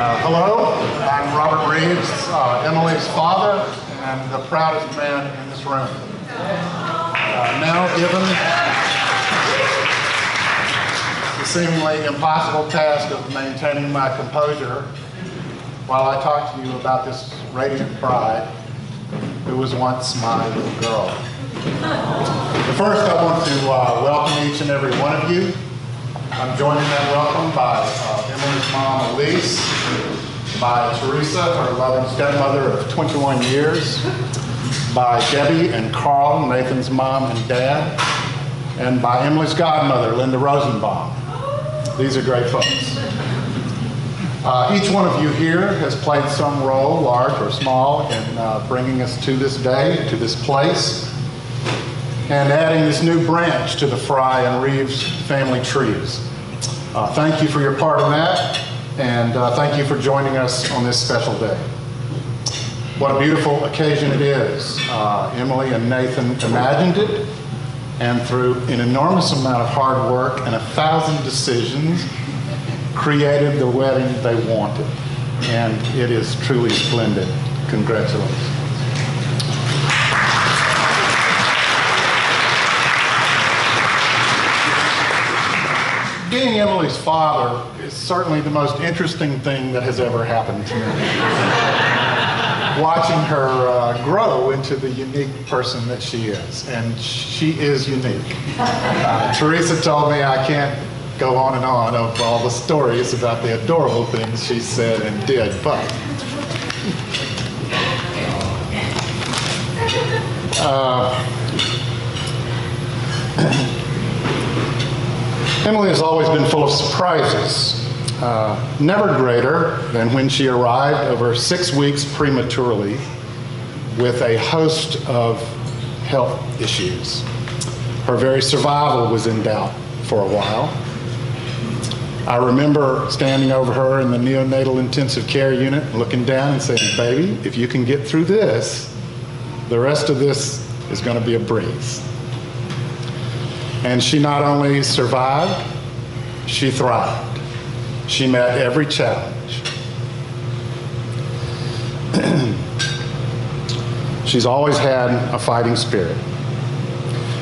Hello, I'm Robert Reeves, Emily's father, and the proudest man in this room. Now given the seemingly impossible task of maintaining my composure while I talk to you about this radiant bride who was once my little girl. But first, I want to welcome each and every one of you. I'm joined in that welcome by Emily's mom, Elise, by Teresa, her loving stepmother of 21 years, by Debbie and Carl, Nathan's mom and dad, and by Emily's godmother, Linda Rosenbaum. These are great folks. Each one of you here has played some role, large or small, in bringing us to this day, to this place, and adding this new branch to the Fry and Reeves family trees. Thank you for your part in that, and thank you for joining us on this special day. What a beautiful occasion it is. Emily and Nathan imagined it, and through an enormous amount of hard work and 1,000 decisions, created the wedding they wanted. And it is truly splendid. Congratulations. Being Emily's father is certainly the most interesting thing that has ever happened to me. Watching her grow into the unique person that she is, and she is unique. Teresa told me I can't go on and on of all the stories about the adorable things she said and did, but Emily has always been full of surprises, never greater than when she arrived over 6 weeks prematurely with a host of health issues. Her very survival was in doubt for a while. I remember standing over her in the neonatal intensive care unit, looking down and saying, "Baby, if you can get through this, the rest of this is going to be a breeze." And she not only survived, she thrived. She met every challenge. She's always had a fighting spirit.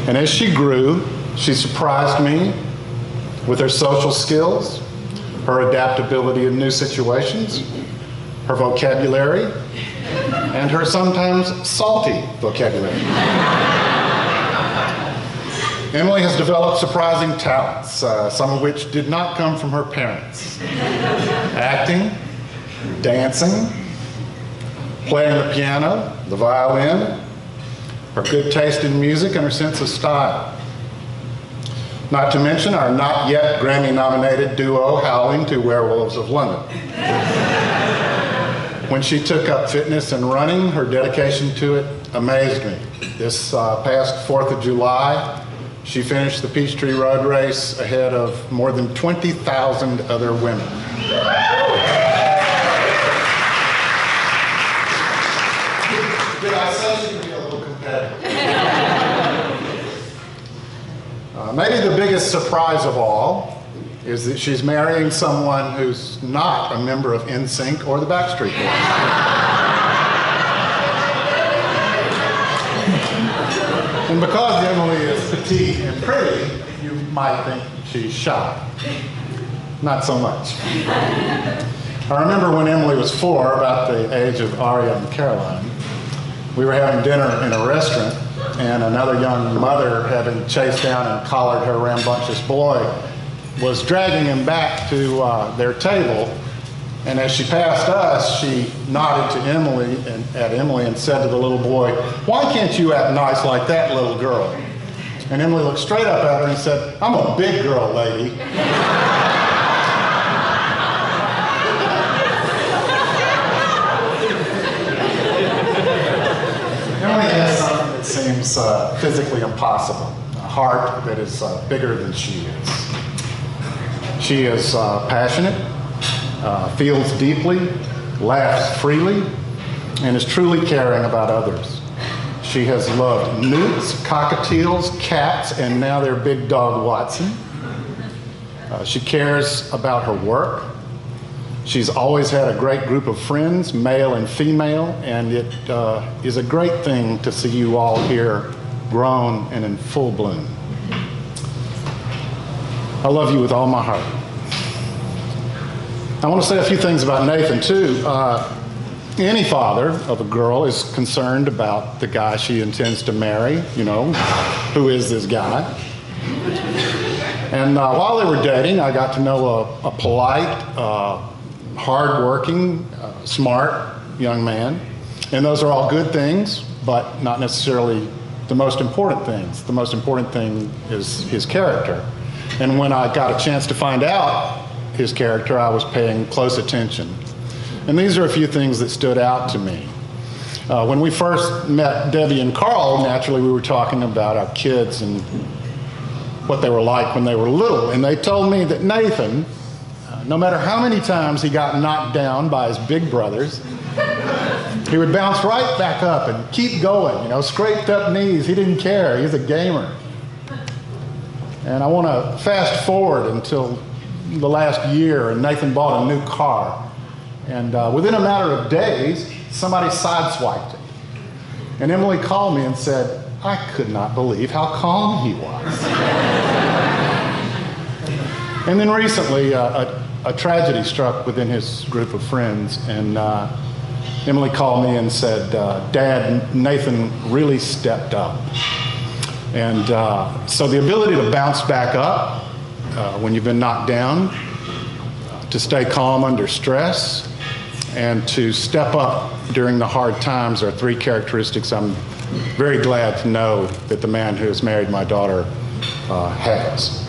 And as she grew, she surprised me with her social skills, her adaptability in new situations, her vocabulary, and her sometimes salty vocabulary. Emily has developed surprising talents, some of which did not come from her parents. Acting, dancing, playing the piano, the violin, her good taste in music, and her sense of style. Not to mention our not yet Grammy-nominated duo, Howling to Werewolves of London. When she took up fitness and running, her dedication to it amazed me. This past 4th of July, she finished the Peachtree Road Race ahead of more than 20,000 other women. Did I say she'd be a little competitive? Maybe the biggest surprise of all is that she's marrying someone who's not a member of NSYNC or the Backstreet Boys. And because Emily is petite and pretty, you might think she's shy. Not so much. I remember when Emily was 4, about the age of Aria and Caroline, we were having dinner in a restaurant, and another young mother, having chased down and collared her rambunctious boy, was dragging him back to their table. And as she passed us, she nodded to Emily and said to the little boy, "Why can't you act nice like that little girl?" And Emily looked straight up at her and said, "I'm a big girl, lady." Emily has something that seems physically impossible, a heart that is bigger than she is. She is passionate, feels deeply, laughs freely, and is truly caring about others. She has loved newts, cockatiels, cats, and now their big dog Watson. She cares about her work, She's always had a great group of friends, male and female, and it is a great thing to see you all here grown and in full bloom. I love you with all my heart. I want to say a few things about Nathan, too. Any father of a girl is concerned about the guy she intends to marry, you know, who is this guy? And while they were dating, I got to know a polite, hardworking, smart young man. And those are all good things, but not necessarily the most important things. The most important thing is his character. And when I got a chance to find out his character, I was paying close attention. And these are a few things that stood out to me. When we first met Debbie and Carl, naturally we were talking about our kids and what they were like when they were little. And they told me that Nathan, no matter how many times he got knocked down by his big brothers, he would bounce right back up and keep going, you know, scraped up knees. He didn't care. He's a gamer. And I want to fast forward until the last year, and Nathan bought a new car. And within a matter of days, somebody sideswiped it. And Emily called me and said, I could not believe how calm he was. And then recently, a tragedy struck within his group of friends, and Emily called me and said, Dad, Nathan really stepped up. And so the ability to bounce back up when you've been knocked down, to stay calm under stress, and to step up during the hard times are three characteristics I'm very glad to know that the man who has married my daughter has.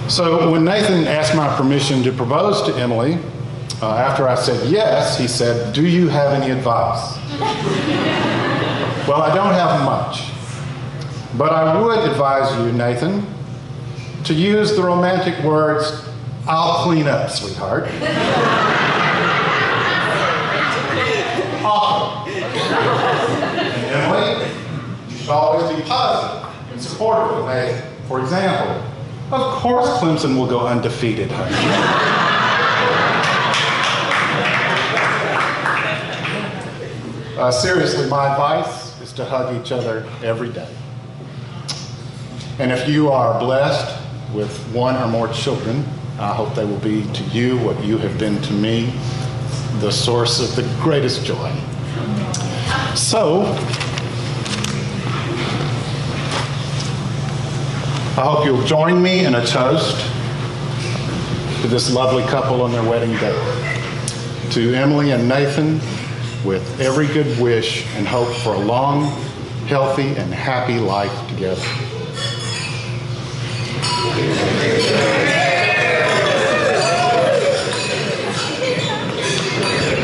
So when Nathan asked my permission to propose to Emily, after I said yes, he said, do you have any advice? Well, I don't have much, but I would advise you, Nathan, to use the romantic words, I'll clean up, sweetheart. Often. And Emily, you should always be positive and supportive of Nathan. For example, of course Clemson will go undefeated, honey. Seriously, my advice is to hug each other every day. And if you are blessed with one or more children, I hope they will be to you what you have been to me, the source of the greatest joy. So, I hope you'll join me in a toast to this lovely couple on their wedding day. To Emily and Nathan, with every good wish and hope for a long, healthy, and happy life together.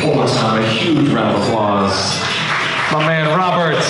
One more time, a huge round of applause. My man, Robert.